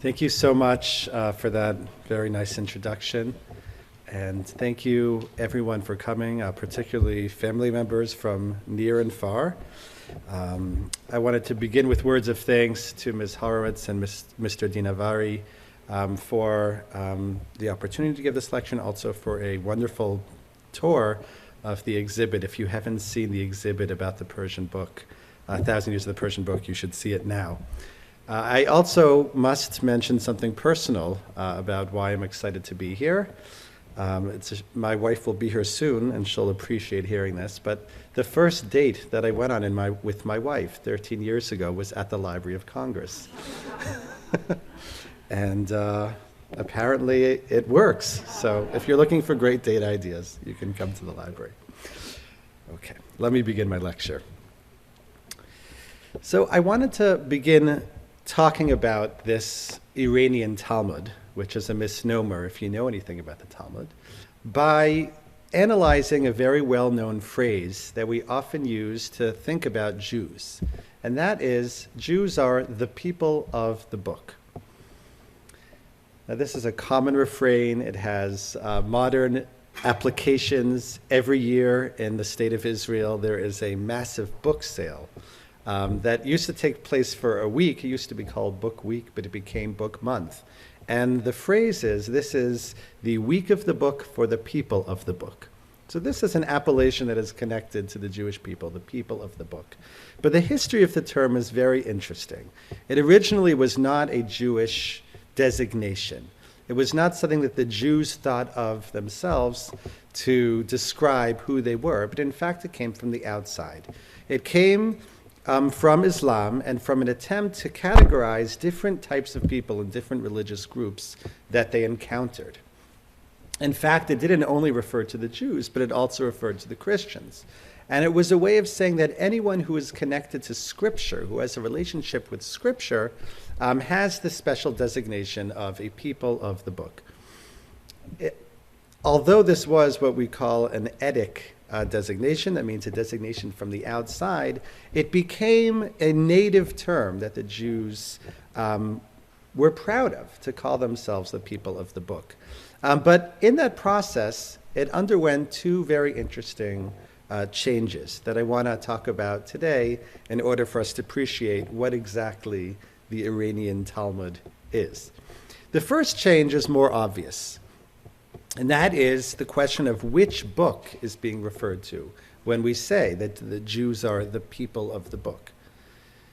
Thank you so much for that very nice introduction. And thank you, everyone, for coming, particularly family members from near and far. I wanted to begin with words of thanks to Ms. Horowitz and Mr. Dinavari for the opportunity to give this lecture, and also for a wonderful tour of the exhibit. If you haven't seen the exhibit about the Persian book, 1,000 Years of the Persian Book, you should see it now. I also must mention something personal about why I'm excited to be here. My wife will be here soon, and she'll appreciate hearing this, but the first date that I went on with my wife 13 years ago was at the Library of Congress. And apparently it works. So if you're looking for great date ideas, you can come to the library. Okay, let me begin my lecture. So I wanted to begin talking about this Iranian Talmud, which is a misnomer if you know anything about the Talmud, by analyzing a very well-known phrase that we often use to think about Jews. And that is, Jews are the people of the book. Now, this is a common refrain. It has modern applications. Every year in the state of Israel, there is a massive book sale that used to take place for a week. It used to be called Book Week, but it became Book Month. And the phrase is, this is the week of the book for the people of the book. So this is an appellation that is connected to the Jewish people, the people of the book. But the history of the term is very interesting. It originally was not a Jewish designation. It was not something that the Jews thought of themselves to describe who they were, but in fact it came from the outside. It came from Islam and from an attempt to categorize different types of people in different religious groups that they encountered. In fact, it didn't only refer to the Jews, but it also referred to the Christians. And it was a way of saying that anyone who is connected to Scripture, who has a relationship with Scripture, has the special designation of a people of the book. Although this was what we call an etic designation, that means a designation from the outside, it became a native term that the Jews were proud of, to call themselves the people of the book. But in that process, it underwent two very interesting changes that I want to talk about today in order for us to appreciate what exactly the Iranian Talmud is. The first change is more obvious, and that is the question of which book is being referred to when we say that the Jews are the people of the book.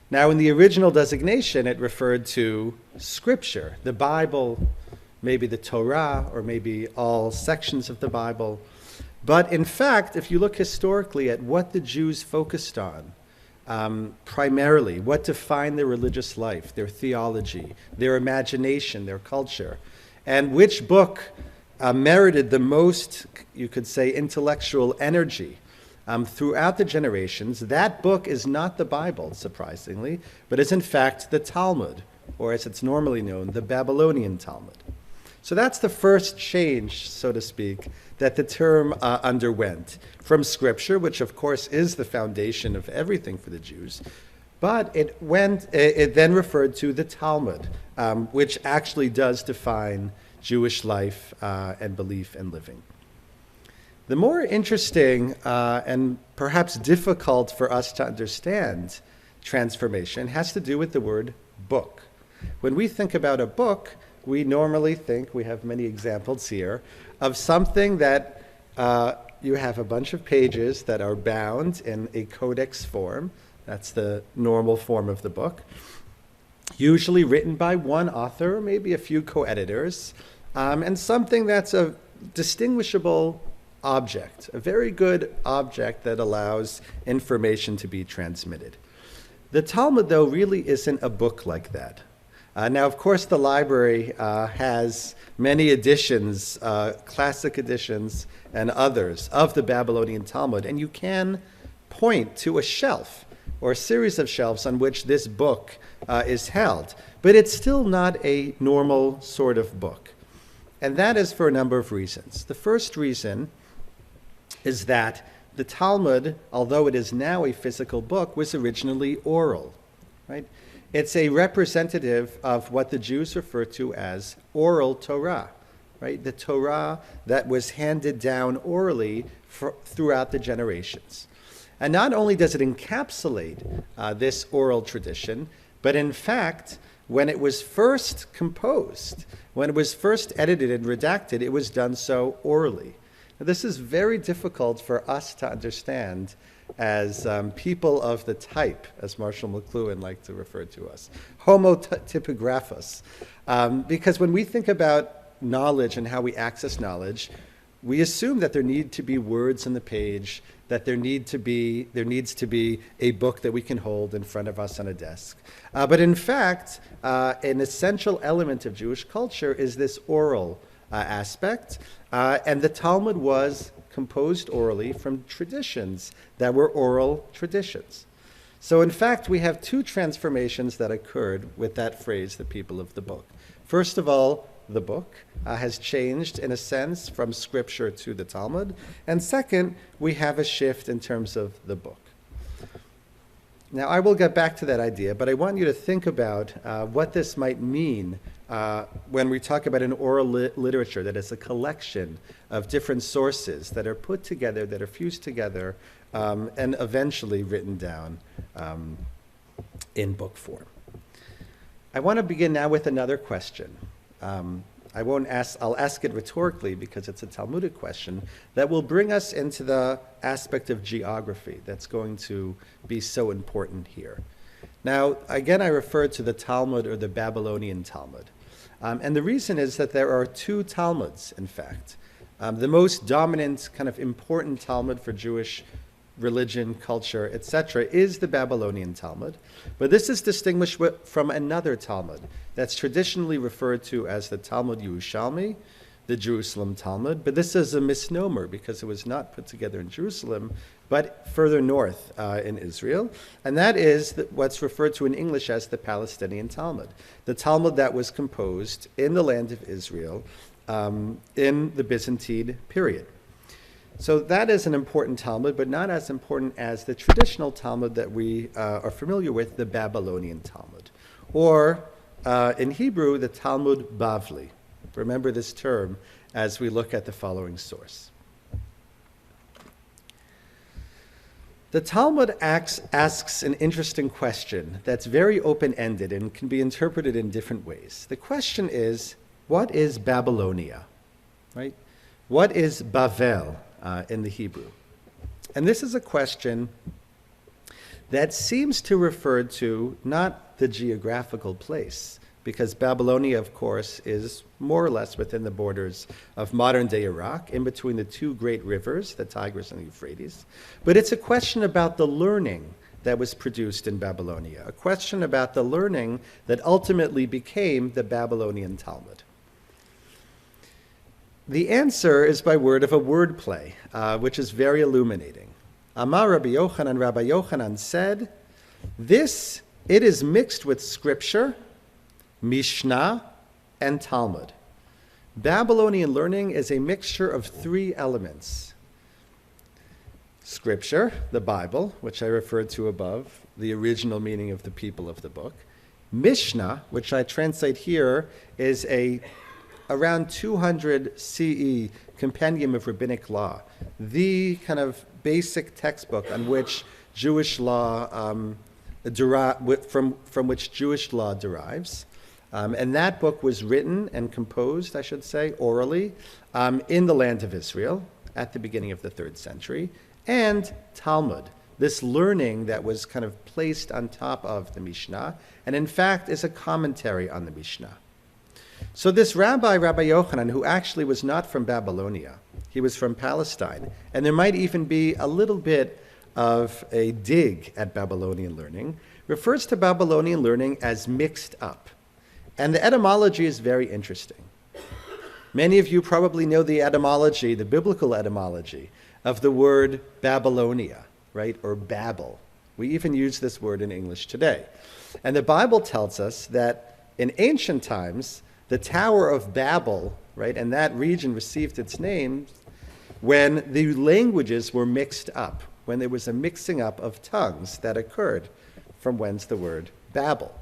Now, in the original designation, it referred to Scripture, the Bible, maybe the Torah, or maybe all sections of the Bible. But in fact, if you look historically at what the Jews focused on, primarily, what defined their religious life, their theology, their imagination, their culture, and which book merited the most, you could say, intellectual energy throughout the generations, that book is not the Bible, surprisingly, but is in fact the Talmud, or as it's normally known, the Babylonian Talmud. So that's the first change, so to speak, that the term underwent from Scripture, which of course is the foundation of everything for the Jews, but it then referred to the Talmud, which actually does define Jewish life and belief and living. The more interesting and perhaps difficult for us to understand transformation has to do with the word book. When we think about a book, we normally think, we have many examples here, of something that you have a bunch of pages that are bound in a codex form. That's the normal form of the book. Usually written by one author, maybe a few co-editors, and something that's a distinguishable object, a very good object that allows information to be transmitted. The Talmud, though, really isn't a book like that. Now, of course, the library has many editions, classic editions and others of the Babylonian Talmud, and you can point to a shelf or a series of shelves on which this book is held, but it's still not a normal sort of book. And that is for a number of reasons. The first reason is that the Talmud, although it is now a physical book, was originally oral, right? It's a representative of what the Jews refer to as oral Torah, right? The Torah that was handed down orally throughout the generations. And not only does it encapsulate this oral tradition, but in fact, when it was first composed, when it was first edited and redacted, it was done so orally. Now, this is very difficult for us to understand as people of the type, as Marshall McLuhan liked to refer to us, homo typographus. Because when we think about knowledge and how we access knowledge, we assume that there need to be words on the page, that there needs to be a book that we can hold in front of us on a desk. But in fact, an essential element of Jewish culture is this oral aspect, and the Talmud was composed orally from traditions that were oral traditions. So in fact, we have two transformations that occurred with that phrase, the people of the book. First of all, the book has changed in a sense from scripture to the Talmud. And second, we have a shift in terms of the book. Now, I will get back to that idea, but I want you to think about what this might mean when we talk about an oral literature that is a collection of different sources that are put together, that are fused together, and eventually written down in book form. I want to begin now with another question. I'll ask it rhetorically because it's a Talmudic question that will bring us into the aspect of geography that's going to be so important here. Now, again, I refer to the Talmud or the Babylonian Talmud. And the reason is that there are two Talmuds, in fact. The most dominant, kind of important Talmud for Jewish religion, culture, etc., is the Babylonian Talmud. But this is distinguished from another Talmud that's traditionally referred to as the Talmud Yerushalmi, the Jerusalem Talmud. But this is a misnomer because it was not put together in Jerusalem, but further north in Israel. And that is what's referred to in English as the Palestinian Talmud, the Talmud that was composed in the land of Israel in the Byzantine period. So that is an important Talmud, but not as important as the traditional Talmud that we are familiar with, the Babylonian Talmud. Or in Hebrew, the Talmud Bavli. Remember this term as we look at the following source. The Talmud asks an interesting question that's very open-ended and can be interpreted in different ways. The question is, what is Babylonia? Right? What is Bavel in the Hebrew? And this is a question that seems to refer to not the geographical place, because Babylonia, of course, is more or less within the borders of modern-day Iraq, in between the two great rivers, the Tigris and the Euphrates. But it's a question about the learning that was produced in Babylonia, a question about the learning that ultimately became the Babylonian Talmud. The answer is by word of a wordplay, which is very illuminating. Amar Rabbi Yochanan said, it is mixed with scripture, Mishnah, and Talmud. Babylonian learning is a mixture of three elements. Scripture, the Bible, which I referred to above, the original meaning of the people of the book. Mishnah, which I translate here, is around 200 CE compendium of rabbinic law, the kind of basic textbook on which Jewish law from which Jewish law derives. And that book was written and composed, I should say, orally in the land of Israel at the beginning of the 3rd century. And Talmud, this learning that was kind of placed on top of the Mishnah, and in fact is a commentary on the Mishnah. So this Rabbi Yochanan, who actually was not from Babylonia, he was from Palestine, and there might even be a little bit of a dig at Babylonian learning, refers to Babylonian learning as mixed up. And the etymology is very interesting. Many of you probably know the etymology, the biblical etymology, of the word Babylonia, right, or Babel. We even use this word in English today. And the Bible tells us that in ancient times, the Tower of Babel, right, and that region received its name when the languages were mixed up, when there was a mixing up of tongues that occurred, from whence the word Babel.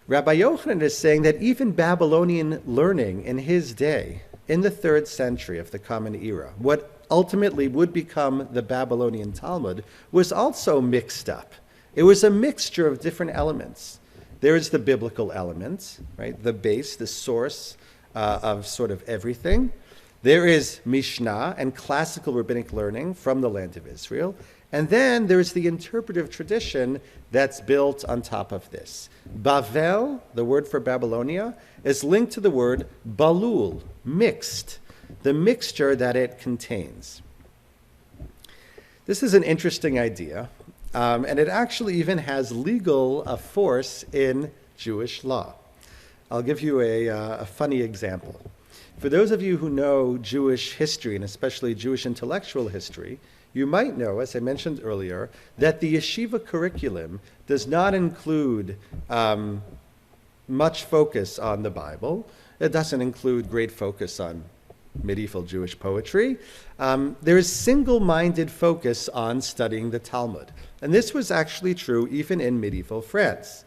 Rabbi Yochanan is saying that even Babylonian learning in his day, in the 3rd century of the Common Era, what ultimately would become the Babylonian Talmud, was also mixed up. It was a mixture of different elements. There is the biblical element, right? The base, the source of sort of everything. There is Mishnah and classical rabbinic learning from the land of Israel. And then there's the interpretive tradition that's built on top of this. Bavel, the word for Babylonia, is linked to the word balul, mixed, the mixture that it contains. This is an interesting idea, and it actually even has legal force in Jewish law. I'll give you a funny example. For those of you who know Jewish history, and especially Jewish intellectual history, you might know, as I mentioned earlier, that the yeshiva curriculum does not include much focus on the Bible. It doesn't include great focus on medieval Jewish poetry. There is single-minded focus on studying the Talmud. And this was actually true even in medieval France.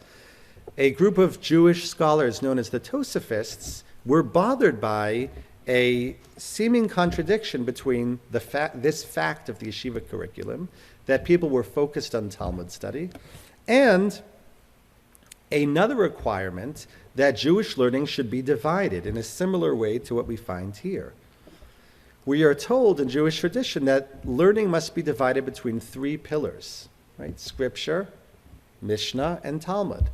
A group of Jewish scholars known as the Tosafists were bothered by a seeming contradiction between this fact of the yeshiva curriculum, that people were focused on Talmud study, and another requirement that Jewish learning should be divided in a similar way to what we find here. We are told in Jewish tradition that learning must be divided between 3 pillars, right? Scripture, Mishnah, and Talmud.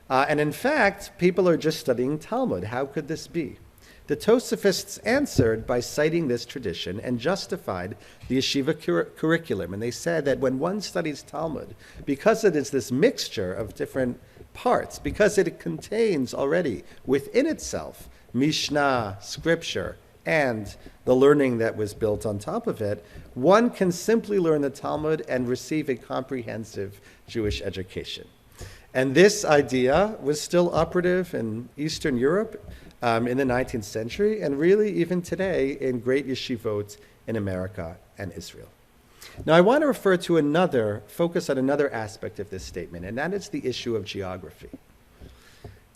And in fact, people are just studying Talmud. How could this be? The Tosafists answered by citing this tradition and justified the yeshiva curriculum. And they said that when one studies Talmud, because it is this mixture of different parts, because it contains already within itself Mishnah, scripture, and the learning that was built on top of it, one can simply learn the Talmud and receive a comprehensive Jewish education. And this idea was still operative in Eastern Europe in the 19th century, and really even today in great yeshivot in America and Israel. Now I want to focus on another aspect of this statement, and that is the issue of geography.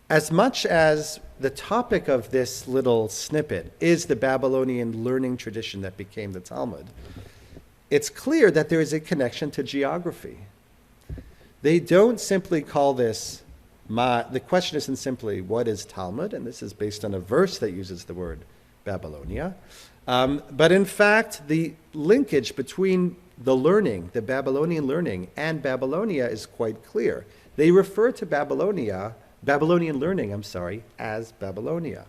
As much as the topic of this little snippet is the Babylonian learning tradition that became the Talmud, it's clear that there is a connection to geography. They don't simply call this, the question isn't simply what is Talmud, and this is based on a verse that uses the word Babylonia, but in fact the linkage between the learning, the Babylonian learning, and Babylonia is quite clear. They refer to Babylonian learning, as Babylonia.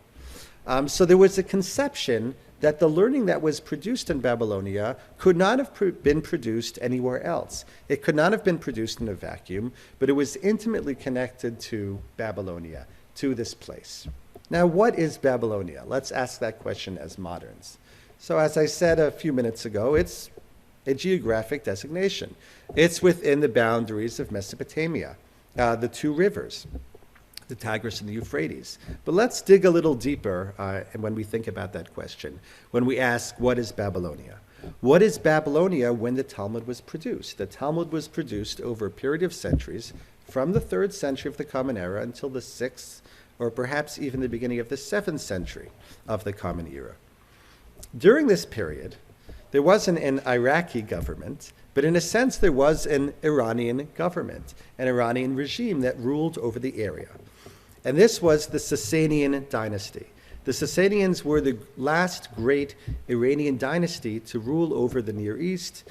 So there was a conception that the learning that was produced in Babylonia could not have been produced anywhere else. It could not have been produced in a vacuum, but it was intimately connected to Babylonia, to this place. Now, what is Babylonia? Let's ask that question as moderns. So as I said a few minutes ago, it's a geographic designation. It's within the boundaries of Mesopotamia, the 2 rivers, the Tigris and the Euphrates. But let's dig a little deeper when we think about that question, when we ask, what is Babylonia? What is Babylonia when the Talmud was produced? The Talmud was produced over a period of centuries, from the 3rd century of the Common Era until the 6th, or perhaps even the beginning of the 7th century of the Common Era. During this period, there wasn't an Iraqi government, but in a sense there was an Iranian government, an Iranian regime that ruled over the area. And this was the Sasanian dynasty. The Sasanians were the last great Iranian dynasty to rule over the Near East,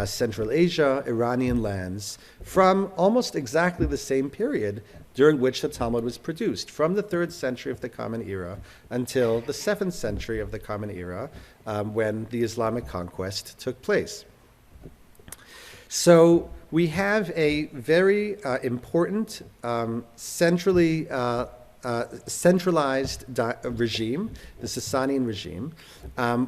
Central Asia, Iranian lands, from almost exactly the same period during which the Talmud was produced, from the 3rd century of the Common Era until the 7th century of the Common Era, when the Islamic conquest took place. So we have a very important, centralized regime, the Sasanian regime,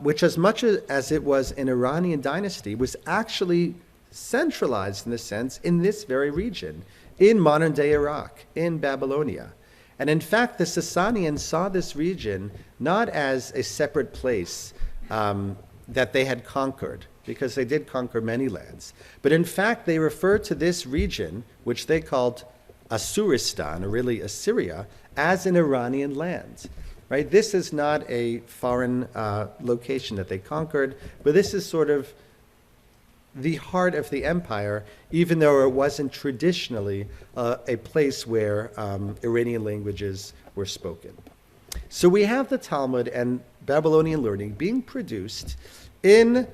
which as much as it was an Iranian dynasty, was actually centralized in a sense in this very region, in modern-day Iraq, in Babylonia. And in fact, the Sasanians saw this region not as a separate place that they had conquered, because they did conquer many lands. But in fact, they referred to this region, which they called Asuristan, or really Assyria, as an Iranian land. Right? This is not a foreign location that they conquered, but this is sort of the heart of the empire, even though it wasn't traditionally a place where Iranian languages were spoken. So we have the Talmud and Babylonian learning being produced in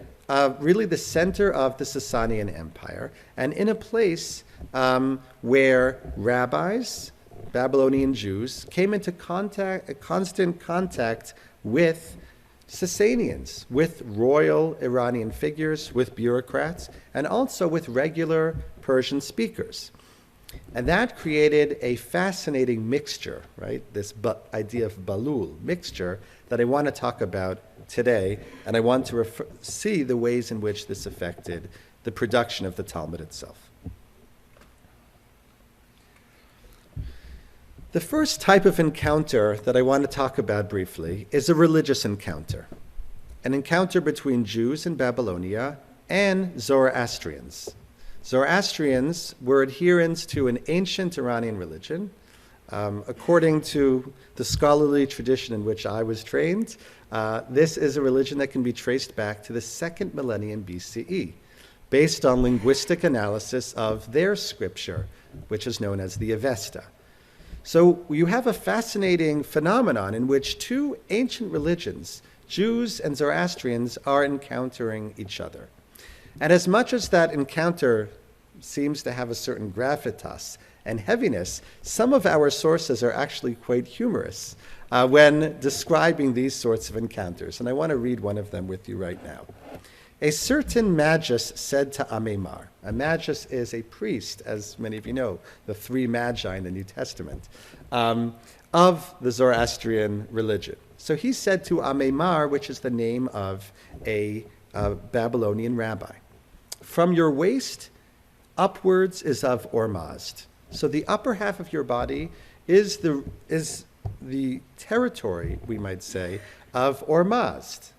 really the center of the Sasanian Empire, and in a place where rabbis, Babylonian Jews, came into constant contact with Sasanians, with royal Iranian figures, with bureaucrats, and also with regular Persian speakers. And that created a fascinating mixture, right? This idea of balul, mixture, that I want to talk about today, and I want to see the ways in which this affected the production of the Talmud itself. The first type of encounter that I want to talk about briefly is a religious encounter, an encounter between Jews in Babylonia and Zoroastrians. Zoroastrians were adherents to an ancient Iranian religion. According to the scholarly tradition in which I was trained, this is a religion that can be traced back to the 2nd millennium BCE, based on linguistic analysis of their scripture, which is known as the Avesta. So you have a fascinating phenomenon in which two ancient religions, Jews and Zoroastrians, are encountering each other. And as much as that encounter seems to have a certain gravitas and heaviness, some of our sources are actually quite humorous when describing these sorts of encounters. And I want to read one of them with you right now. A certain magus said to Amemar. A magus is a priest, as many of you know, the 3 magi in the New Testament, of the Zoroastrian religion. So he said to Amemar, which is the name of a Babylonian rabbi, from your waist upwards is of Ormazd. So the upper half of your body is the territory, we might say, of Ormazd.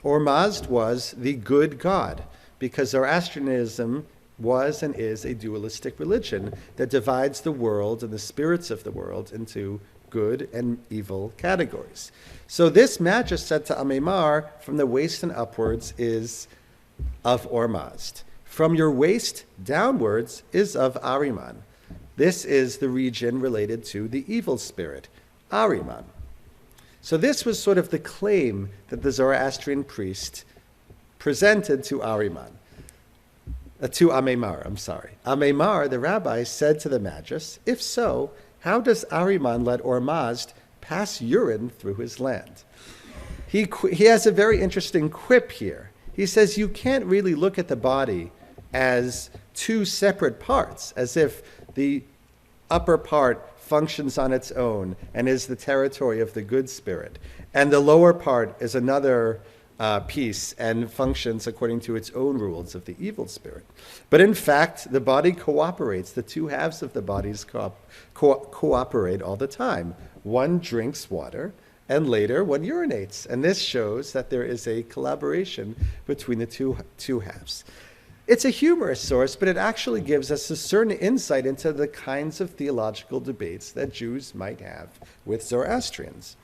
Ormazd was the good god, because Zoroastrianism was and is a dualistic religion that divides the world and the spirits of the world into good and evil categories. So this magus said to Amemar, from the waist and upwards is of Ormazd. From your waist downwards is of Ahriman. This is the region related to the evil spirit, Ahriman. So this was sort of the claim that the Zoroastrian priest presented to Ahriman, to Amemar, I'm sorry. Amemar, the rabbi, said to the magus, if so, how does Ahriman let Ormazd pass urine through his land? He has a very interesting quip here. He says you can't really look at the body as 2 separate parts, as if the upper part functions on its own and is the territory of the good spirit, and the lower part is another piece and functions according to its own rules of the evil spirit. But in fact, the body cooperates. The 2 halves of the bodies cooperate all the time. One drinks water, and later one urinates. And this shows that there is a collaboration between the two halves. It's a humorous source, but it actually gives us a certain insight into the kinds of theological debates that Jews might have with Zoroastrians.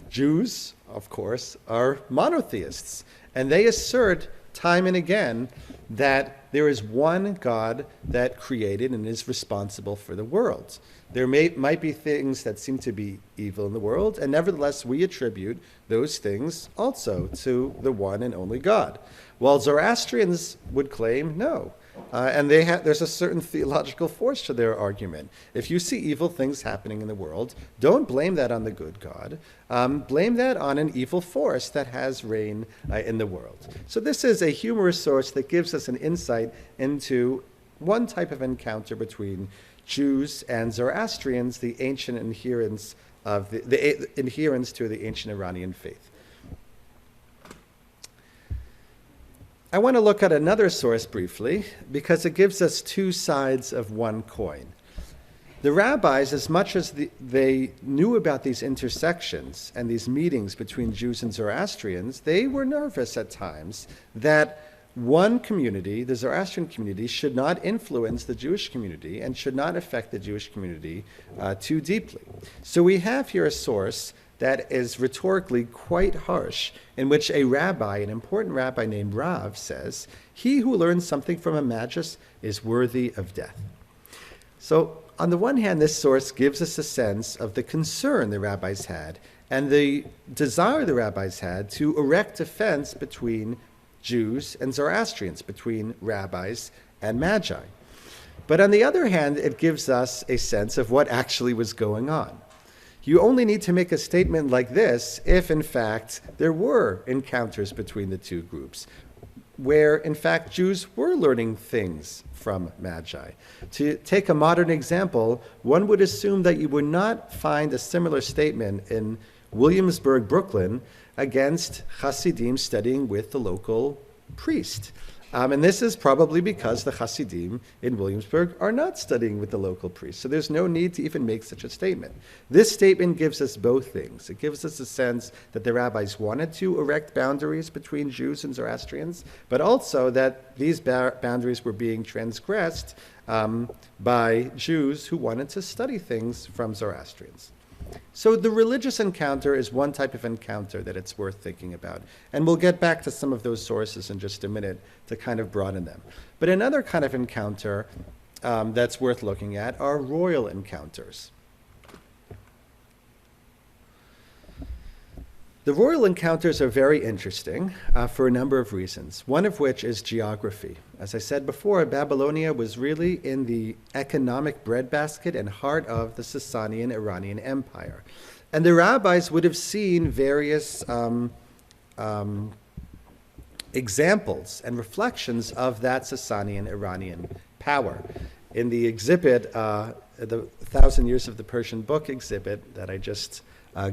Jews, of course, are monotheists, and they assert time and again that there is one God that created and is responsible for the world. There might be things that seem to be evil in the world, and nevertheless we attribute those things also to the one and only God. While Zoroastrians would claim no. And there's a certain theological force to their argument. If you see evil things happening in the world, don't blame that on the good God. Blame that on an evil force that has reign in the world. So this is a humorous source that gives us an insight into one type of encounter between Jews and Zoroastrians, the ancient adherents of the adherents to the ancient Iranian faith. I want to look at another source briefly because it gives us 2 sides of one coin. The rabbis, as much as they knew about these intersections and these meetings between Jews and Zoroastrians, they were nervous at times that one community, the Zoroastrian community, should not influence the Jewish community and should not affect the Jewish community too deeply. So we have here a source that is rhetorically quite harsh, in which a rabbi, an important rabbi named Rav, says, "He who learns something from a magus is worthy of death." So on the one hand, this source gives us a sense of the concern the rabbis had and the desire the rabbis had to erect a fence between Jews and Zoroastrians, between rabbis and magi. But on the other hand, it gives us a sense of what actually was going on. You only need to make a statement like this if, in fact, there were encounters between the two groups, where, in fact, Jews were learning things from magi. To take a modern example, one would assume that you would not find a similar statement in Williamsburg, Brooklyn, against Hasidim studying with the local priest. And this is probably because the Hasidim in Williamsburg are not studying with the local priest. So there's no need to even make such a statement. This statement gives us both things. It gives us a sense that the rabbis wanted to erect boundaries between Jews and Zoroastrians, but also that these boundaries were being transgressed by Jews who wanted to study things from Zoroastrians. So the religious encounter is one type of encounter that it's worth thinking about. And we'll get back to some of those sources in just a minute to kind of broaden them. But another kind of encounter that's worth looking at are royal encounters. The royal encounters are very interesting for a number of reasons, one of which is geography. As I said before, Babylonia was really in the economic breadbasket and heart of the Sasanian Iranian Empire. And the rabbis would have seen various examples and reflections of that Sasanian Iranian power. In the exhibit, the 1,000 Years of the Persian Book exhibit that I just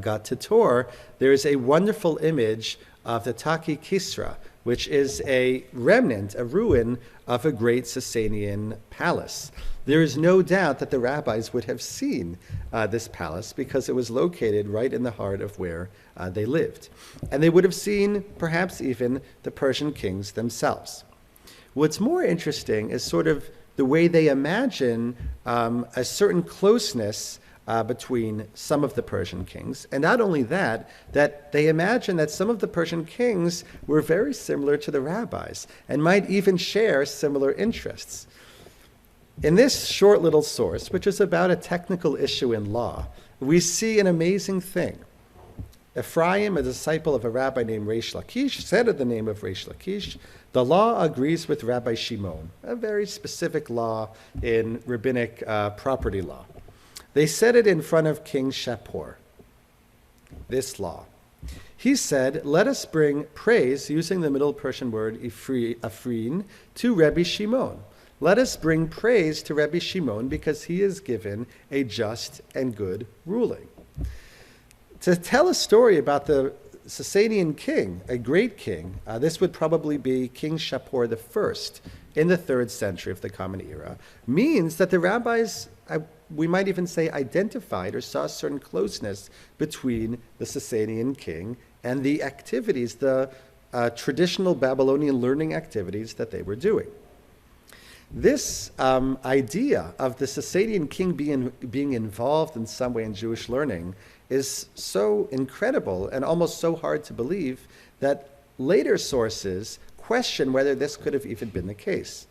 got to tour, there is a wonderful image of the Taki Kisra, which is a remnant, a ruin of a great Sasanian palace. There is no doubt that the rabbis would have seen this palace because it was located right in the heart of where they lived. And they would have seen perhaps even the Persian kings themselves. What's more interesting is sort of the way they imagine a certain closeness between some of the Persian kings. And not only that, that they imagine that some of the Persian kings were very similar to the rabbis and might even share similar interests. In this short little source, which is about a technical issue in law, we see an amazing thing. Ephraim, a disciple of a rabbi named Reish Lakish, said in the name of Reish Lakish, "The law agrees with Rabbi Shimon," a very specific law in rabbinic property law. They said it in front of King Shapur, this law. He said, "Let us bring praise," using the Middle Persian word afrin, "to Rabbi Shimon. Let us bring praise to Rabbi Shimon because he is given a just and good ruling." To tell a story about the Sasanian king, a great king, this would probably be King Shapur I in the 3rd century of the Common Era, means that the rabbis, we might even say, identified or saw a certain closeness between the Sasanian king and the activities, the traditional Babylonian learning activities that they were doing. This idea of the Sasanian king being involved in some way in Jewish learning is so incredible and almost so hard to believe that later sources question whether this could have even been the case.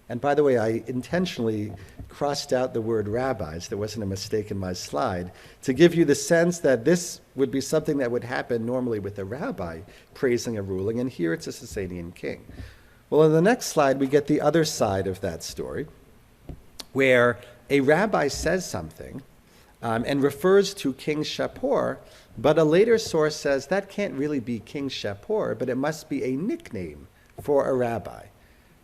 And by the way, I intentionally crossed out the word rabbis. There wasn't a mistake in my slide to give you the sense that this would be something that would happen normally with a rabbi praising a ruling, and here it's a Sasanian king. Well, on the next slide, we get the other side of that story, where a rabbi says something and refers to King Shapur, but a later source says that can't really be King Shapur, but it must be a nickname for a rabbi.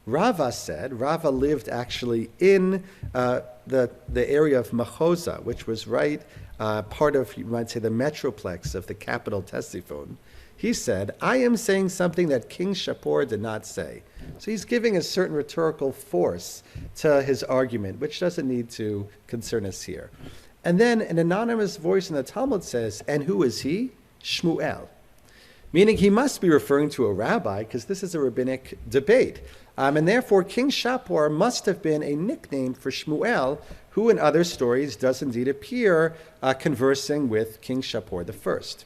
Rava said, Rava lived actually in the area of Machoza, which was right part of, you might say, the metroplex of the capital Ctesiphon. He said, "I am saying something that King Shapur did not say." So he's giving a certain rhetorical force to his argument, which doesn't need to concern us here. And then an anonymous voice in the Talmud says, "And who is he? Shmuel." meaning he must be referring to a rabbi because this is a rabbinic debate. And therefore, King Shapur must have been a nickname for Shmuel, who in other stories does indeed appear conversing with King Shapur I.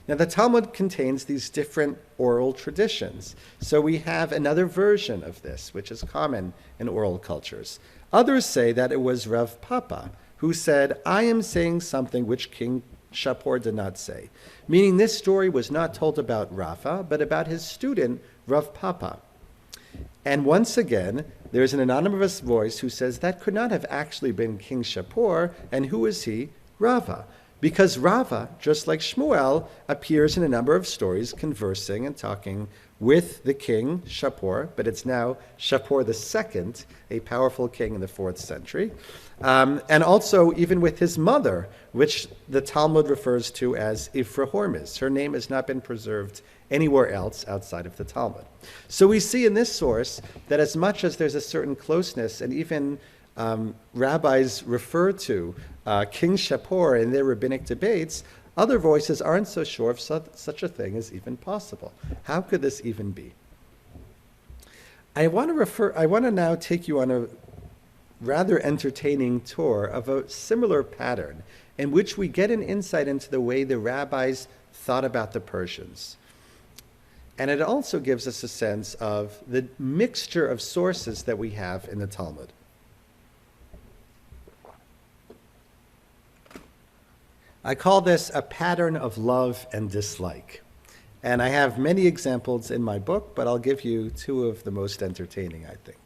Now, the Talmud contains these different oral traditions. So we have another version of this, which is common in oral cultures. Others say that it was Rav Papa who said, I am saying something which King Shapur did not say, meaning this story was not told about Rafa, but about his student, Rav Papa. And once again, there's an anonymous voice who says that could not have actually been King Shapur, and who is he? Rava. Because Rava, just like Shmuel, appears in a number of stories conversing and talking with the king, Shapur, but it's now Shapur II, a powerful king in the 4th century, and also even with his mother, which the Talmud refers to as Ifrahormiz. Her name has not been preserved anywhere else outside of the Talmud. So we see in this source that as much as there's a certain closeness, and even rabbis refer to King Shapur in their rabbinic debates, other voices aren't so sure if such a thing is even possible. How could this even be? I want to now take you on a rather entertaining tour of a similar pattern in which we get an insight into the way the rabbis thought about the Persians. And it also gives us a sense of the mixture of sources that we have in the Talmud. I call this a pattern of love and dislike. And I have many examples in my book, but I'll give you two of the most entertaining, I think.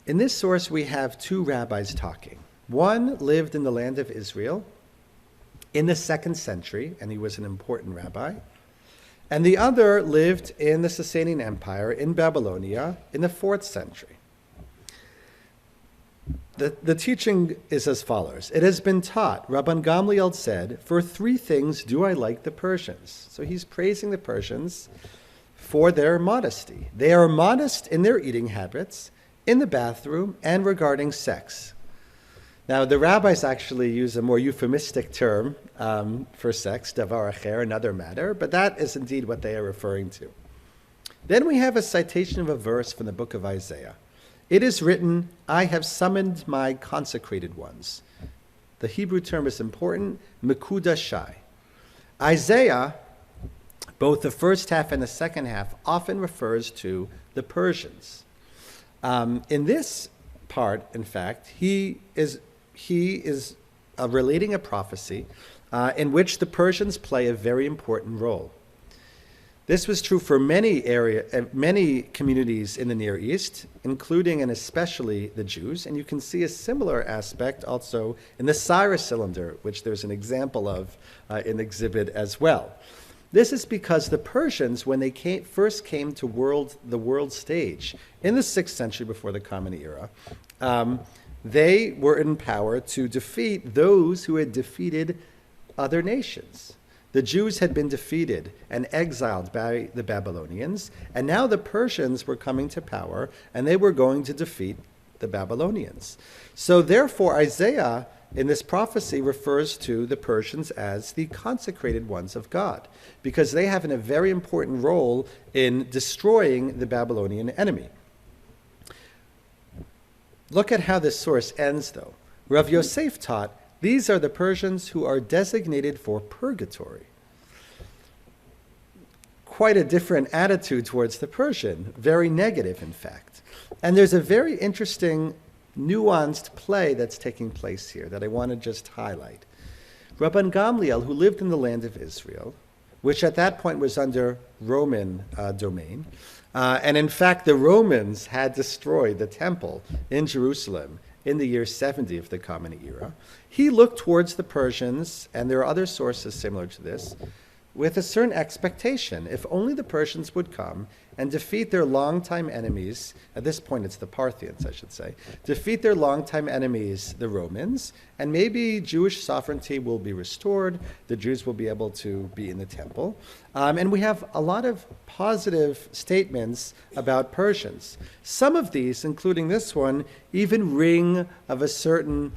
In this source, we have two rabbis talking. One lived in the land of Israel in the 2nd century, and he was an important rabbi. And the other lived in the Sasanian Empire in Babylonia in the 4th century. The teaching is as follows. It has been taught, Rabban Gamliel said, for 3 things do I like the Persians. So he's praising the Persians for their modesty. They are modest in their eating habits, in the bathroom, and regarding sex. Now, the rabbis actually use a more euphemistic term for sex, davar acher, another matter, but that is indeed what they are referring to. Then we have a citation of a verse from the book of Isaiah. It is written, I have summoned my consecrated ones. The Hebrew term is important, mekudashai. Isaiah, both the first half and the second half, often refers to the Persians. In this part, in fact, he is relating a prophecy in which the Persians play a very important role. This was true for many communities in the Near East, including and especially the Jews, and you can see a similar aspect also in the Cyrus cylinder, which there's an example of in the exhibit as well. This is because the Persians, when they first came to the world stage in the 6th century before the Common Era, they were in power to defeat those who had defeated other nations. The Jews had been defeated and exiled by the Babylonians, and now the Persians were coming to power, and they were going to defeat the Babylonians. So therefore, Isaiah, in this prophecy, refers to the Persians as the consecrated ones of God, because they have a very important role in destroying the Babylonian enemy. Look at how this source ends, though. Rav Yosef taught, these are the Persians who are designated for purgatory. Quite a different attitude towards the Persian, very negative, in fact. And there's a very interesting, nuanced play that's taking place here that I want to just highlight. Rabban Gamliel, who lived in the land of Israel, which at that point was under Roman domain, and in fact the Romans had destroyed the temple in Jerusalem in the year 70 of the Common Era, he looked towards the Persians, and there are other sources similar to this, with a certain expectation. If only the Persians would come and defeat their longtime enemies, at this point it's the Parthians, I should say, defeat their longtime enemies, the Romans, and maybe Jewish sovereignty will be restored, the Jews will be able to be in the temple. And we have a lot of positive statements about Persians. Some of these, including this one, even ring of a certain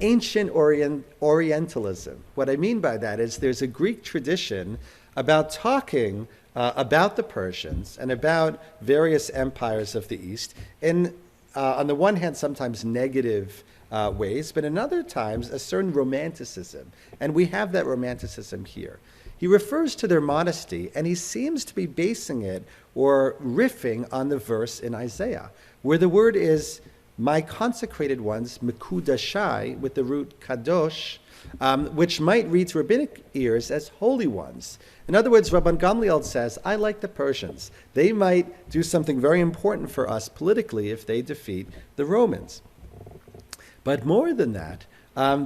ancient Orientalism. What I mean by that is there's a Greek tradition about talking about the Persians and about various empires of the East in, on the one hand, sometimes negative ways, but in other times, a certain romanticism. And we have that romanticism here. He refers to their modesty, and he seems to be basing it or riffing on the verse in Isaiah, where the word is my consecrated ones, mekudashai, with the root kadosh, which might read to rabbinic ears as holy ones. In other words, Rabban Gamliel says, I like the Persians. They might do something very important for us politically if they defeat the Romans. But more than that,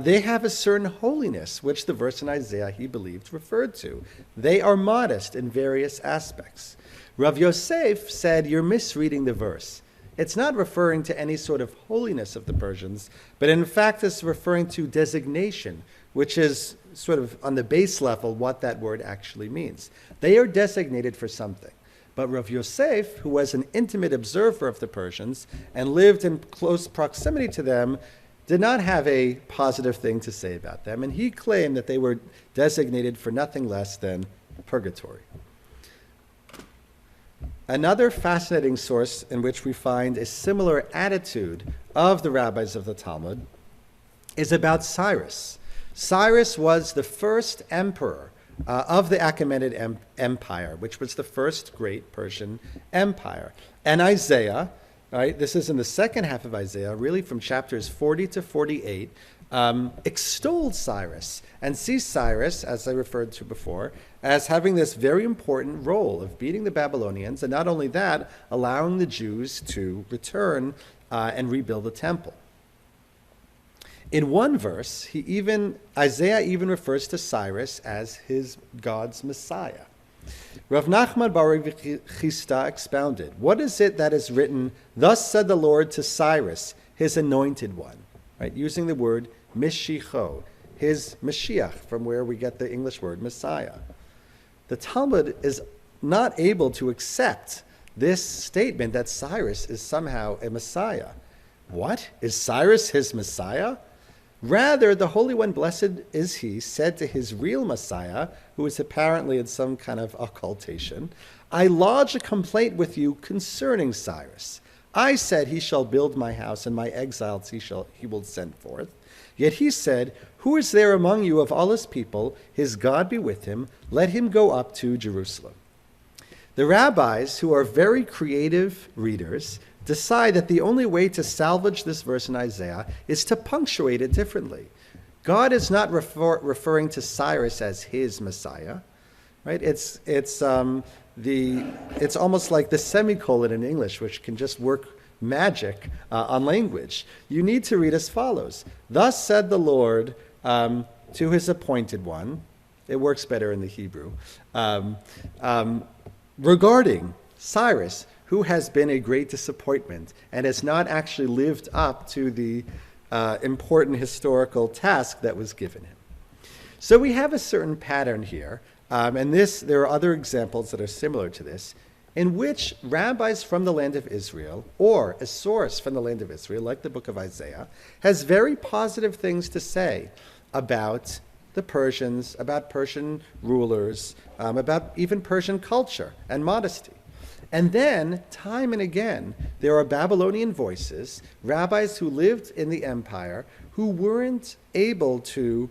they have a certain holiness, which the verse in Isaiah, he believed, referred to. They are modest in various aspects. Rav Yosef said, you're misreading the verse. It's not referring to any sort of holiness of the Persians, but in fact it's referring to designation, which is sort of on the base level what that word actually means. They are designated for something. But Rav Yosef, who was an intimate observer of the Persians and lived in close proximity to them, did not have a positive thing to say about them, and he claimed that they were designated for nothing less than purgatory. Another fascinating source in which we find a similar attitude of the rabbis of the Talmud is about Cyrus. Cyrus was the first emperor of the Achaemenid Empire, which was the first great Persian empire. And Isaiah, right, this is in the second half of Isaiah, really from chapters 40 to 48, extolled Cyrus and sees Cyrus, as I referred to before, as having this very important role of beating the Babylonians, and not only that, allowing the Jews to return and rebuild the temple. In one verse, Isaiah even refers to Cyrus as God's Messiah. Rav Nachman bar Chisda expounded, what is it that is written, thus said the Lord to Cyrus, his anointed one, right? Using the word Mishicho, his Mashiach, from where we get the English word Messiah. The Talmud is not able to accept this statement that Cyrus is somehow a Messiah. What? Is Cyrus his Messiah? Rather, the Holy One, blessed is he, said to his real Messiah, who is apparently in some kind of occultation, I lodge a complaint with you concerning Cyrus. I said he shall build my house, and my exiles he will send forth. Yet he said, who is there among you of all his people? His God be with him. Let him go up to Jerusalem. The rabbis, who are very creative readers, decide that the only way to salvage this verse in Isaiah is to punctuate it differently. God is not referring to Cyrus as his Messiah, right? It's almost like the semicolon in English, which can just work magic on language. You need to read as follows: thus said the Lord to his appointed one. It works better in the Hebrew. Regarding Cyrus, who has been a great disappointment and has not actually lived up to the important historical task that was given him. So we have a certain pattern here, and there are other examples that are similar to this, in which rabbis from the land of Israel, or a source from the land of Israel, like the book of Isaiah, has very positive things to say about the Persians, about Persian rulers, about even Persian culture and modesty. And then, time and again, there are Babylonian voices, rabbis who lived in the empire, who weren't able to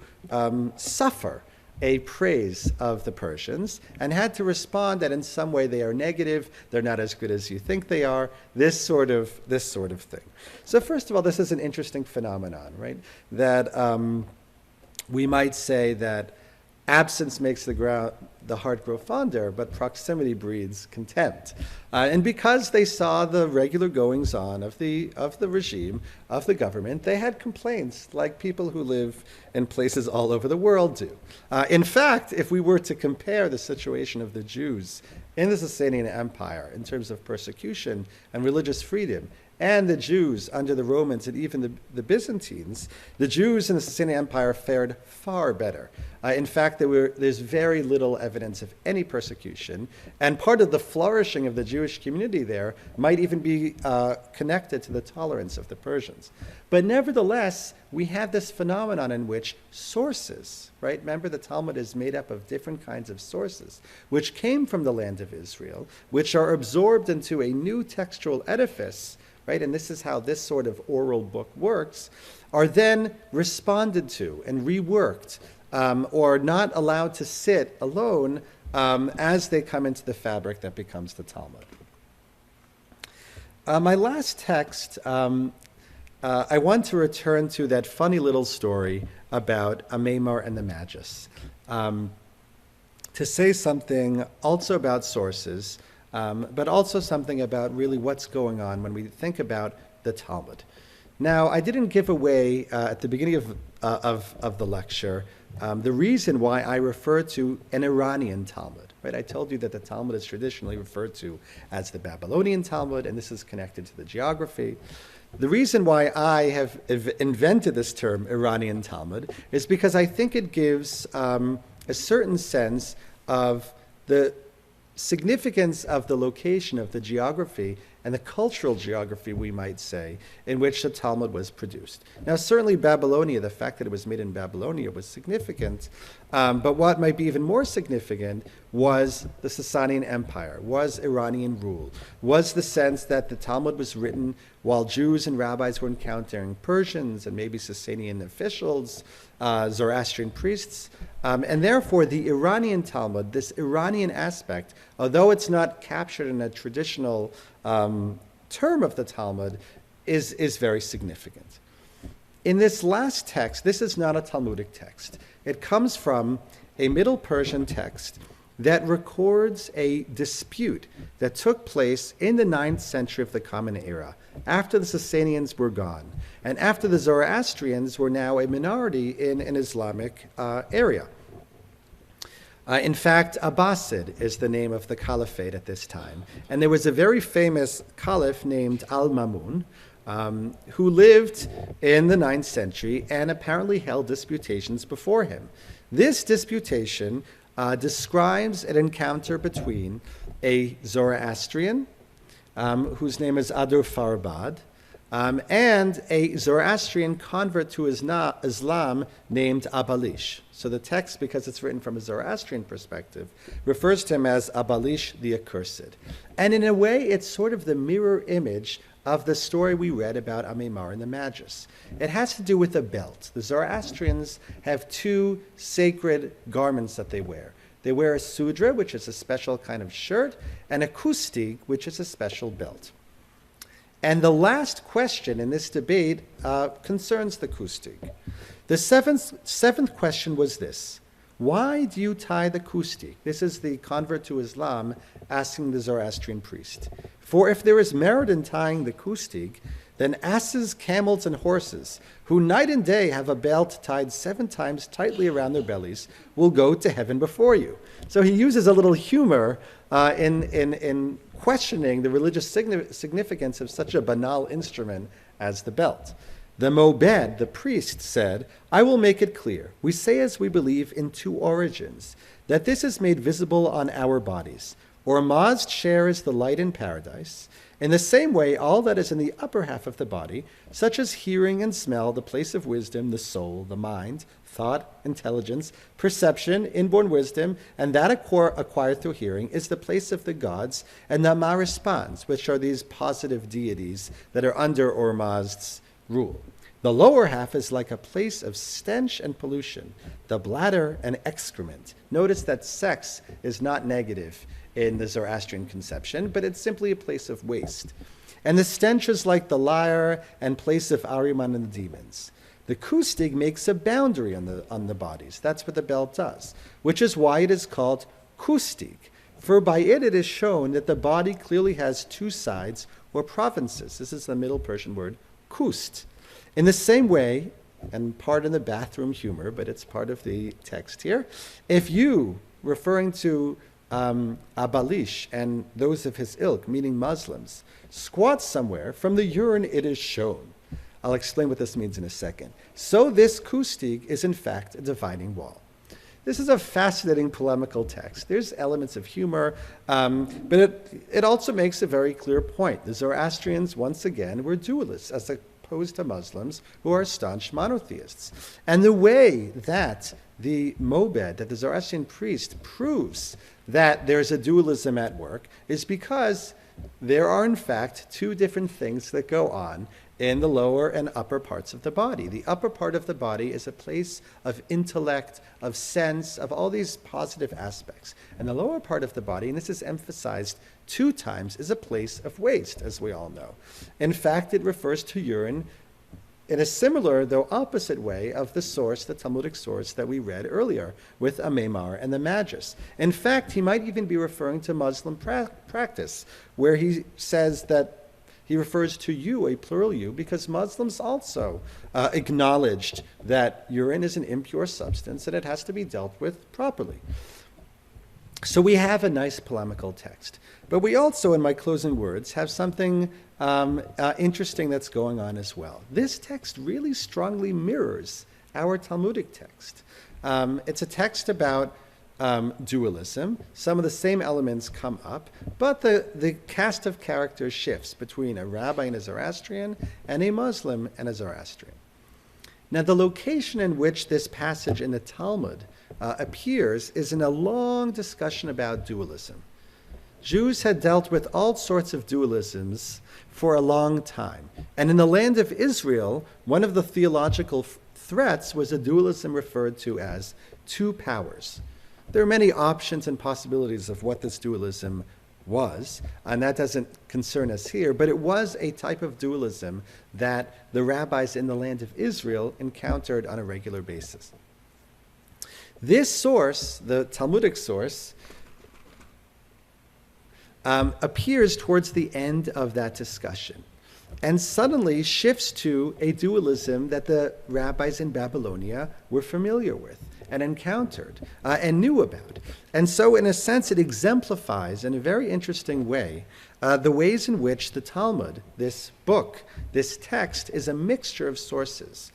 suffer a praise of the Persians and had to respond that in some way they are negative, they're not as good as you think they are, this sort of thing. So first of all, this is an interesting phenomenon, right? That we might say that absence makes the heart grow fonder, but proximity breeds contempt. And because they saw the regular goings on of the regime, of the government, they had complaints like people who live in places all over the world do. In fact, if we were to compare the situation of the Jews in the Sasanian Empire in terms of persecution and religious freedom, and the Jews under the Romans and even the Byzantines, the Jews in the Sasanian Empire fared far better. In fact, there's very little evidence of any persecution, and part of the flourishing of the Jewish community there might even be connected to the tolerance of the Persians. But nevertheless, we have this phenomenon in which sources, right? Remember, the Talmud is made up of different kinds of sources, which came from the land of Israel, which are absorbed into a new textual edifice, right? And this is how this sort of oral book works, are then responded to and reworked, or not allowed to sit alone as they come into the fabric that becomes the Talmud. My last text, I want to return to that funny little story about Amemar and the Magus, to say something also about sources, but also something about really what's going on when we think about the Talmud. Now, I didn't give away at the beginning of the lecture the reason why I refer to an Iranian Talmud. Right? I told you that the Talmud is traditionally referred to as the Babylonian Talmud, and this is connected to the geography. The reason why I have invented this term, Iranian Talmud, is because I think it gives a certain sense of the significance of the location of the geography and the cultural geography, we might say, in which the Talmud was produced. Now, certainly Babylonia, the fact that it was made in Babylonia was significant, but what might be even more significant was the Sasanian Empire, was Iranian rule, was the sense that the Talmud was written while Jews and rabbis were encountering Persians and maybe Sasanian officials, Zoroastrian priests, and therefore the Iranian Talmud, this Iranian aspect, although it's not captured in a traditional term of the Talmud, is very significant. In this last text, this is not a Talmudic text. It comes from a Middle Persian text that records a dispute that took place in the 9th century of the Common Era, after the Sasanians were gone, and after the Zoroastrians were now a minority in an Islamic area. In fact, Abbasid is the name of the caliphate at this time. And there was a very famous caliph named Al-Mamun, who lived in the 9th century and apparently held disputations before him. This disputation describes an encounter between a Zoroastrian, whose name is Adur Farbad, and a Zoroastrian convert to Islam named Abalish. So the text, because it's written from a Zoroastrian perspective, refers to him as Abalish the Accursed. And in a way, it's sort of the mirror image of the story we read about Amemar and the Magus. It has to do with a belt. The Zoroastrians have two sacred garments that they wear. They wear a sudra, which is a special kind of shirt, and a kustig, which is a special belt. And the last question in this debate concerns the kustig. The seventh question was this: why do you tie the kustig? This is the convert to Islam asking the Zoroastrian priest. For if there is merit in tying the kustig, then asses, camels, and horses, who night and day have a belt tied 7 times tightly around their bellies, will go to heaven before you. So he uses a little humor in questioning the religious significance of such a banal instrument as the belt. The Mobed, the priest, said, I will make it clear. We say as we believe in 2 origins, that this is made visible on our bodies. Ormazd share is the light in paradise. In the same way, all that is in the upper half of the body, such as hearing and smell, the place of wisdom, the soul, the mind, thought, intelligence, perception, inborn wisdom, and that acquired through hearing, is the place of the gods, and the Marispans, which are these positive deities that are under Ormazd's rule. The lower half is like a place of stench and pollution, the bladder and excrement. Notice that sex is not negative in the Zoroastrian conception, but it's simply a place of waste. And the stench is like the lyre and place of Ahriman and the demons. The kustig makes a boundary on the bodies. That's what the belt does, which is why it is called kustig. For by it is shown that the body clearly has 2 sides or provinces. This is the Middle Persian word kust. In the same way, and pardon the bathroom humor, but it's part of the text here, if you, referring to Abalish and those of his ilk, meaning Muslims, squat somewhere, from the urine it is shown. I'll explain what this means in a second. So this kustig is in fact a dividing wall. This is a fascinating polemical text. There's elements of humor, but it also makes a very clear point. The Zoroastrians, once again, were dualists, as opposed to Muslims, who are staunch monotheists. And the way that the Mobed, that the Zoroastrian priest, proves that there's a dualism at work is because there are, in fact, two different things that go on in the lower and upper parts of the body. The upper part of the body is a place of intellect, of sense, of all these positive aspects. And the lower part of the body, and this is emphasized 2 times, is a place of waste, as we all know. In fact, it refers to urine in a similar, though opposite way, of the source, the Talmudic source that we read earlier with Amemar and the Magus. In fact, he might even be referring to Muslim practice, where he says that he refers to you, a plural you, because Muslims also acknowledged that urine is an impure substance and it has to be dealt with properly. So we have a nice polemical text. But we also, in my closing words, have something interesting that's going on as well. This text really strongly mirrors our Talmudic text. It's a text about dualism. Some of the same elements come up, but the cast of characters shifts between a rabbi and a Zoroastrian and a Muslim and a Zoroastrian. Now, the location in which this passage in the Talmud appears is in a long discussion about dualism. Jews had dealt with all sorts of dualisms for a long time. And in the land of Israel, one of the theological threats was a dualism referred to as 2 powers. There are many options and possibilities of what this dualism was, and that doesn't concern us here, but it was a type of dualism that the rabbis in the land of Israel encountered on a regular basis. This source, the Talmudic source, appears towards the end of that discussion and suddenly shifts to a dualism that the rabbis in Babylonia were familiar with and encountered and knew about. And so, in a sense, it exemplifies in a very interesting way the ways in which the Talmud, this book, this text, is a mixture of sources.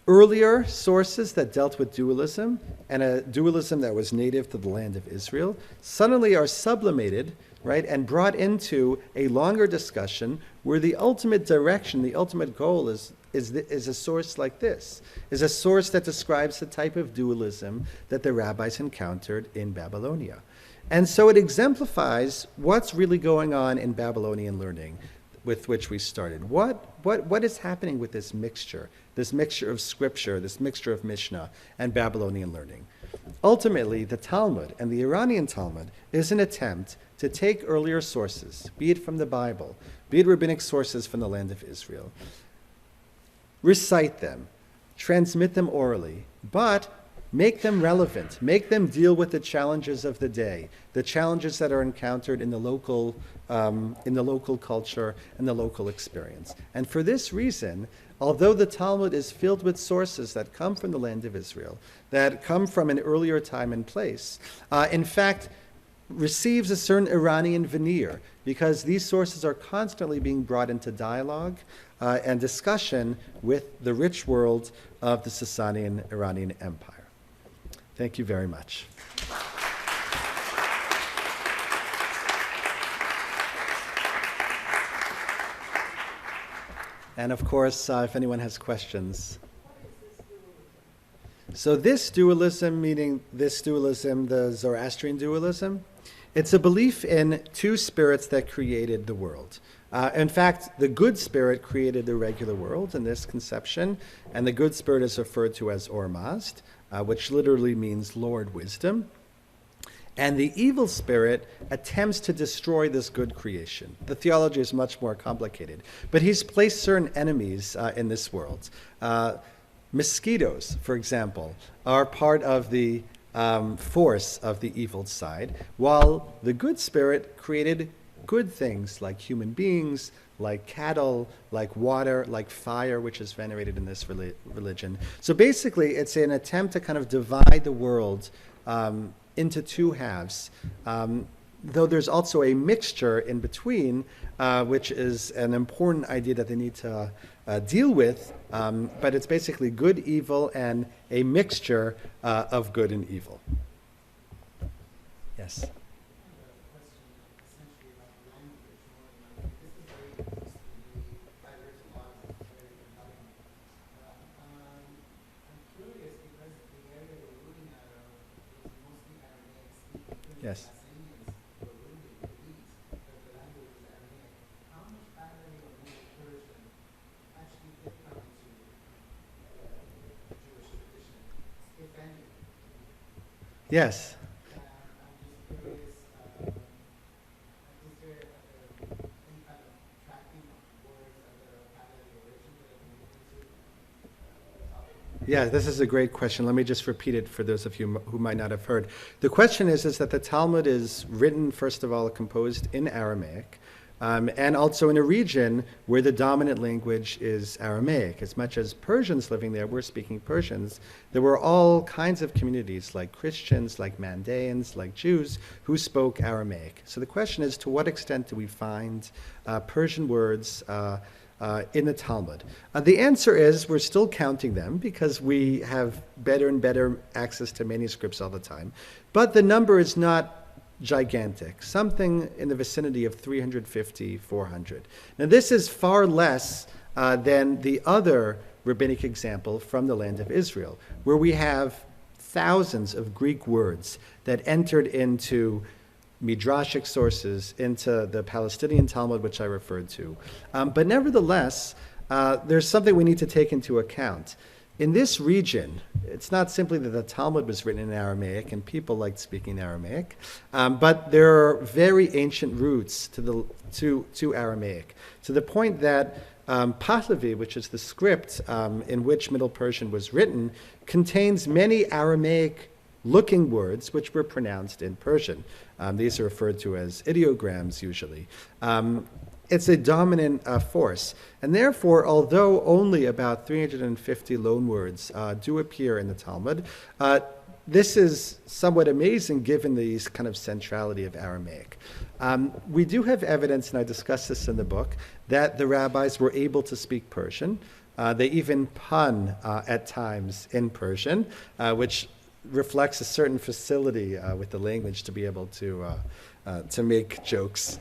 Earlier sources that dealt with dualism and a dualism that was native to the land of Israel suddenly are sublimated, right, and brought into a longer discussion where the ultimate direction, the ultimate goal is a source like this, is a source that describes the type of dualism that the rabbis encountered in Babylonia. And so it exemplifies what's really going on in Babylonian learning with which we started. What is happening with this mixture of scripture, this mixture of Mishnah and Babylonian learning? Ultimately, the Talmud and the Iranian Talmud is an attempt to take earlier sources, be it from the Bible, be it rabbinic sources from the land of Israel, recite them, transmit them orally, but make them relevant, make them deal with the challenges of the day, the challenges that are encountered in the local culture and the local experience. And for this reason, although the Talmud is filled with sources that come from the land of Israel, that come from an earlier time and place, in fact, receives a certain Iranian veneer, because these sources are constantly being brought into dialogue and discussion with the rich world of the Sasanian Iranian Empire. Thank you very much. And of course, if anyone has questions. So this dualism, meaning this dualism, the Zoroastrian dualism, it's a belief in 2 spirits that created the world. In fact, the good spirit created the regular world in this conception, and the good spirit is referred to as Ormazd, which literally means Lord Wisdom. And the evil spirit attempts to destroy this good creation. The theology is much more complicated, but he's placed certain enemies in this world. Mosquitoes, for example, are part of the force of the evil side, while the good spirit created good things like human beings, like cattle, like water, like fire, which is venerated in this religion. So basically, it's an attempt to kind of divide the world into two halves. Though there's also a mixture in between, which is an important idea that they need to deal with, but it's basically good, evil, and a mixture of good and evil. Yes? Yes. Yes. Yeah, this is a great question. Let me just repeat it for those of you who might not have heard. The question is that the Talmud is written, first of all, composed in Aramaic, and also in a region where the dominant language is Aramaic. As much as Persians living there were speaking Persians, there were all kinds of communities like Christians, like Mandaeans, like Jews, who spoke Aramaic. So the question is, to what extent do we find Persian words in the Talmud? The answer is we're still counting them because we have better and better access to manuscripts all the time. But the number is not gigantic, something in the vicinity of 350, 400. Now this is far less than the other rabbinic example from the land of Israel, where we have thousands of Greek words that entered into midrashic sources, into the Palestinian Talmud, which I referred to. But nevertheless, there's something we need to take into account. In this region, it's not simply that the Talmud was written in Aramaic and people liked speaking Aramaic, but there are very ancient roots to Aramaic, to the point that Pahlavi, which is the script in which Middle Persian was written, contains many Aramaic-looking words which were pronounced in Persian. These are referred to as ideograms usually. It's a dominant force. And therefore, although only about 350 loanwords do appear in the Talmud, this is somewhat amazing given the kind of centrality of Aramaic. We do have evidence, and I discuss this in the book, that the rabbis were able to speak Persian. They even pun at times in Persian, which reflects a certain facility with the language to be able to make jokes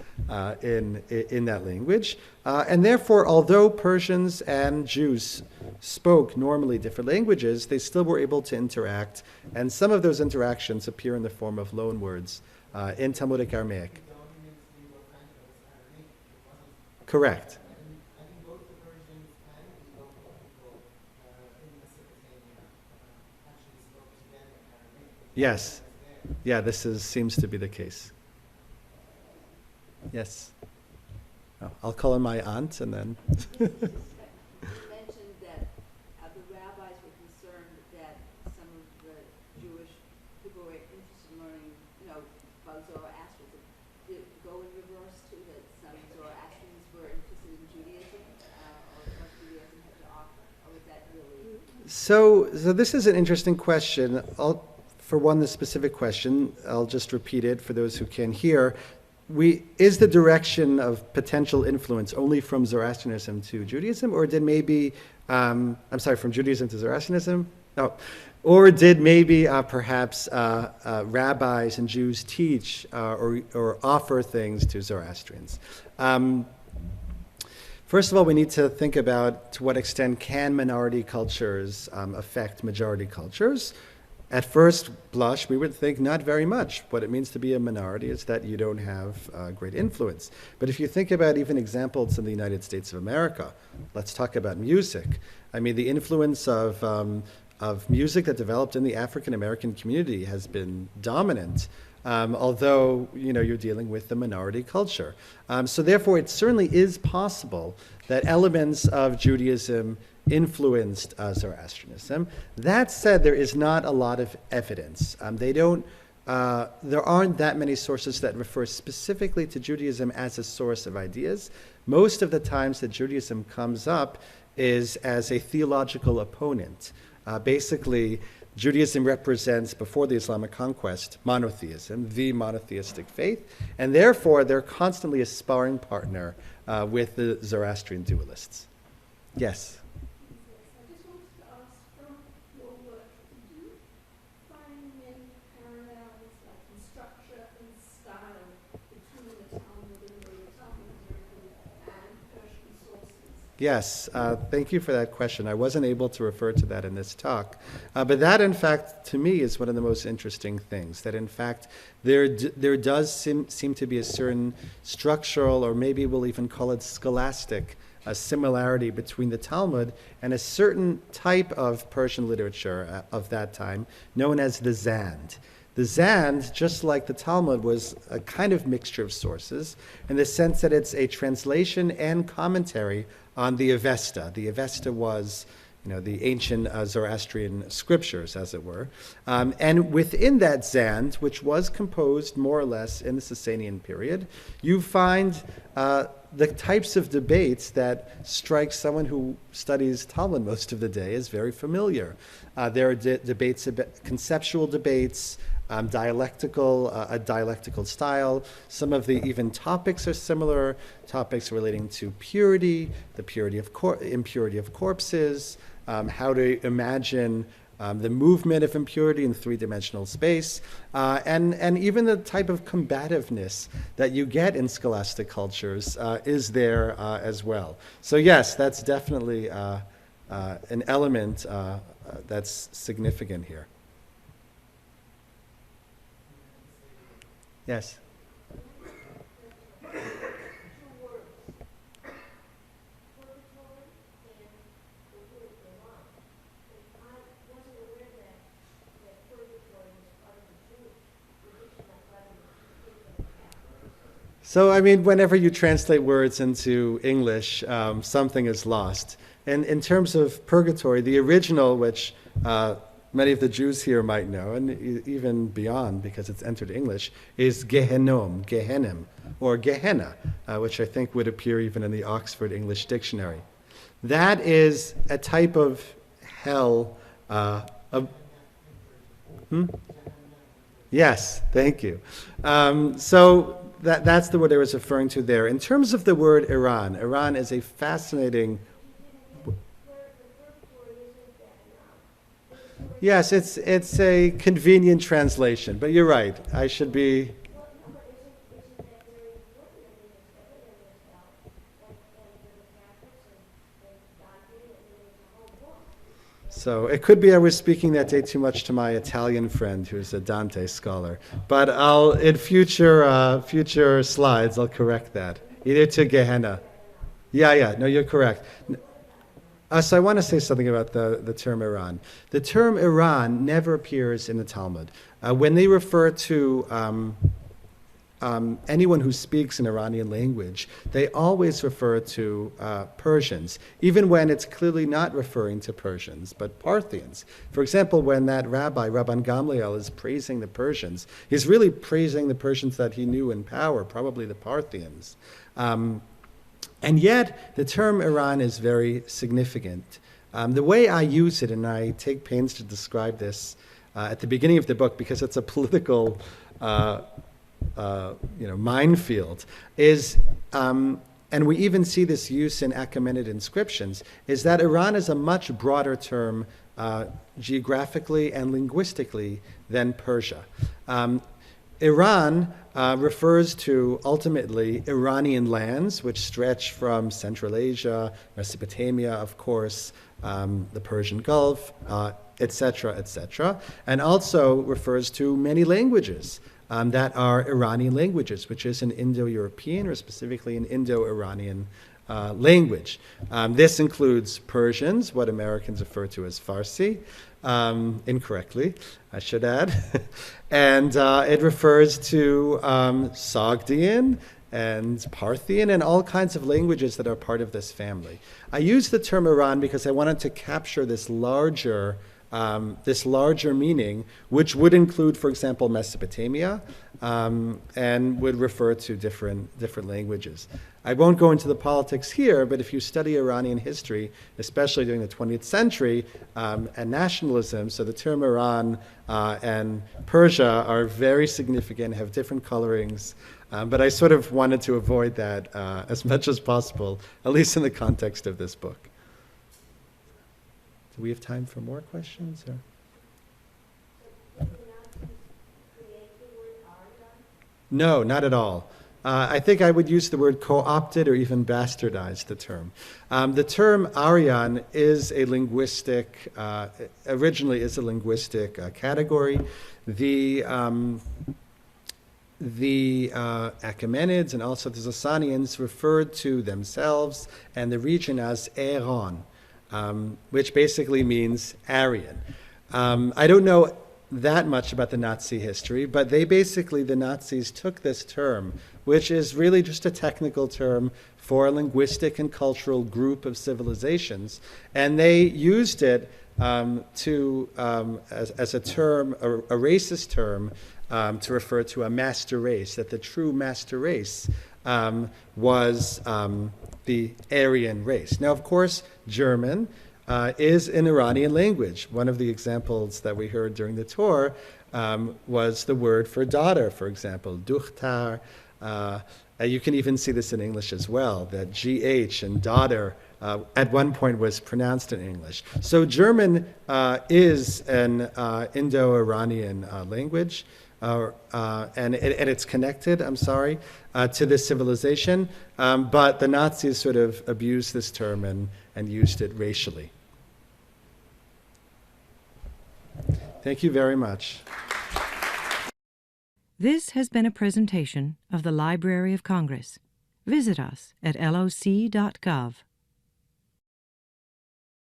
in that language. And therefore, although Persians and Jews spoke normally different languages, they still were able to interact, and some of those interactions appear in the form of loanwords in Talmudic Aramaic. Correct. Yes. Yeah, seems to be the case. Yes. Oh, I'll call on my aunt and then. You mentioned that the rabbis were concerned that some of the Jewish people were interested in learning, about Zoroastrianism. Did it go in reverse too, that some Zoroastrians were interested in Judaism, or what Judaism had to offer, or was that really? So this is an interesting question. For one, the specific question, I'll just repeat it for those who can't hear. Is the direction of potential influence only from Zoroastrianism to Judaism, or did maybe, from Judaism to Zoroastrianism? No. Or did maybe perhaps rabbis and Jews teach or offer things to Zoroastrians? First of all, we need to think about to what extent can minority cultures affect majority cultures. At first blush, we would think not very much. What it means to be a minority is that you don't have great influence. But if you think about even examples in the United States of America, let's talk about music. I mean, the influence of music that developed in the African American community has been dominant, although you're dealing with the minority culture. So therefore, it certainly is possible that elements of Judaism influenced Zoroastrianism. That said, there is not a lot of evidence. There aren't that many sources that refer specifically to Judaism as a source of ideas. Most of the times that Judaism comes up is as a theological opponent. Basically, Judaism represents, before the Islamic conquest, monotheism, the monotheistic faith, and therefore they're constantly a sparring partner with the Zoroastrian dualists. Yes? I just wanted to ask, from your work, did you find many parallels, like in structure and style, between the Talmud and the Talmud and Persian sources? Yes, thank you for that question. I wasn't able to refer to that in this talk. But that, in fact, to me, is one of the most interesting things, that, in fact, there does seem to be a certain structural, or maybe we'll even call it scholastic, a similarity between the Talmud and a certain type of Persian literature of that time known as the Zand. The Zand, just like the Talmud, was a kind of mixture of sources in the sense that it's a translation and commentary on the Avesta. The Avesta was, the ancient Zoroastrian scriptures, as it were. And within that Zand, which was composed more or less in the Sasanian period, you find the types of debates that strike someone who studies Talmud most of the day as very familiar. There are debates, conceptual debates, a dialectical style. Some of the even topics are similar, topics relating to purity, the impurity of corpses, how to imagine the movement of impurity in three-dimensional space, and even the type of combativeness that you get in scholastic cultures is there as well. So yes, that's definitely an element that's significant here. Yes? So, whenever you translate words into English, something is lost. And in terms of purgatory, the original, which many of the Jews here might know, and even beyond because it's entered English, is Gehenim, or Gehenna, which I think would appear even in the Oxford English Dictionary. That is a type of hell. Yes, thank you. So that's the word I was referring to there. In terms of the word Iran, Iran is a fascinating. Yes, it's a convenient translation, but you're right. I should be. So it could be I was speaking that day too much to my Italian friend who's a Dante scholar. But in future slides, I'll correct that. Either to Gehenna. Yeah, no, you're correct. So I want to say something about the term Iran. The term Iran never appears in the Talmud. When they refer to anyone who speaks an Iranian language, they always refer to Persians, even when it's clearly not referring to Persians, but Parthians. For example, when that Rabban Gamliel, is praising the Persians, he's really praising the Persians that he knew in power, probably the Parthians. And yet, the term Iran is very significant. The way I use it, and I take pains to describe this at the beginning of the book because it's a political minefield, is, and we even see this use in Achaemenid inscriptions, is that Iran is a much broader term geographically and linguistically than Persia. Iran refers to, ultimately, Iranian lands, which stretch from Central Asia, Mesopotamia, of course, the Persian Gulf, etc., and also refers to many languages that are Iranian languages, which is an Indo-European, or specifically an Indo-Iranian language. This includes Persians, what Americans refer to as Farsi, incorrectly, I should add. And it refers to Sogdian and Parthian and all kinds of languages that are part of this family. I use the term Iran because I wanted to capture this larger this larger meaning, which would include, for example, Mesopotamia, and would refer to different languages. I won't go into the politics here, but if you study Iranian history, especially during the 20th century, and nationalism, so the term Iran and Persia are very significant, have different colorings, but I sort of wanted to avoid that as much as possible, at least in the context of this book. Do we have time for more questions? Or? No, not at all. I think I would use the word co-opted or even bastardized the term. The term Aryan is a linguistic, originally is a linguistic category. The Achaemenids and also the Sasanians referred to themselves and the region as Iran, which basically means Aryan. I don't know that much about the Nazi history, but the Nazis took this term, which is really just a technical term for a linguistic and cultural group of civilizations, and they used it as a term, a racist term, to refer to a master race, that the true master race was the Aryan race. Now, of course, German is an Iranian language. One of the examples that we heard during the tour was the word for daughter, for example, duchtar. You can even see this in English as well, that GH and daughter at one point was pronounced in English. So German is an Indo-Iranian language, and it's connected, to this civilization, but the Nazis sort of abused this term and used it racially. Thank you very much. This has been a presentation of the Library of Congress. Visit us at loc.gov.